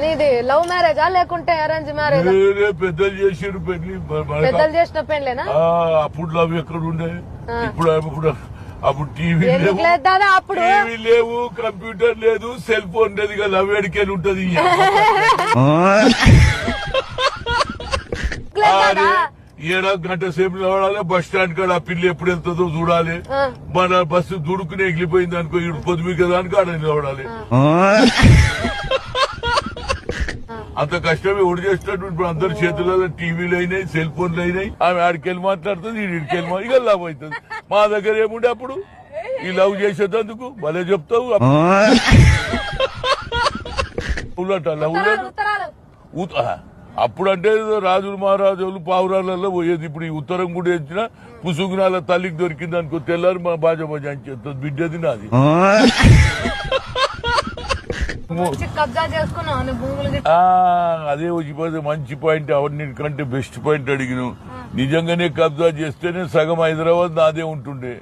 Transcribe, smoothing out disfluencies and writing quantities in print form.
నీది లవ్ మ్యారేజా లేకుంటే అరేంజ్ మ్యారేజ్? పెద్దలు చేసారు పెళ్లి. పెద్దలు చేసిన పెళ్లేనా? అప్పుడు లవ్ ఎక్కడ ఉండే? అప్పుడు టీవీ లేవు, కంప్యూటర్ లేదు, సెల్ ఫోన్ లేదు, ఇక లవ్ ఎడికెళ్ళి ఉంటది. ఏడా గంట సేపు నిలబడాలి బస్ స్టాండ్ కాడ. ఆ పిల్ల ఎప్పుడు వెళ్తుందో చూడాలి. మన బస్సు దుడుకుని ఎగిలిపోయింది అనుకో, ఇటు పొద్దుమి కదా అనుకో ఆడ నిలబడాలి. అంత కష్టమే ఒడి చేసినట్టు. ఇప్పుడు అందరి చేతులలో టీవీలు అయినాయి, సెల్ ఫోన్లు అయినాయి. ఆమె ఆడికెళ్ళి మాట్లాడుతుంది, ఇడికెళ్ళి ఇక లవ్ అవుతుంది. మా దగ్గర ఏముండే అప్పుడు ఈ లవ్ చేసేటందుకు భలే చెప్తావు. అప్పుడంటే రాజులు మహారాజులు పావురాలలో పోయేది. ఇప్పుడు ఈ ఉత్తరం కూడా ఇచ్చిన పుసుగునాల తల్లికి దొరికింది అనుకో, తెల్లారు మా బాజా బాజా అని చెప్తుంది. బిడ్డది నాది. అదే వచ్చిపోతే మంచి పాయింట్. అవన్నిటికంటే బెస్ట్ పాయింట్ అడిగినావు. నిజంగానే కబ్జా చేస్తేనే సగం హైదరాబాద్ నాదే ఉంటుండే.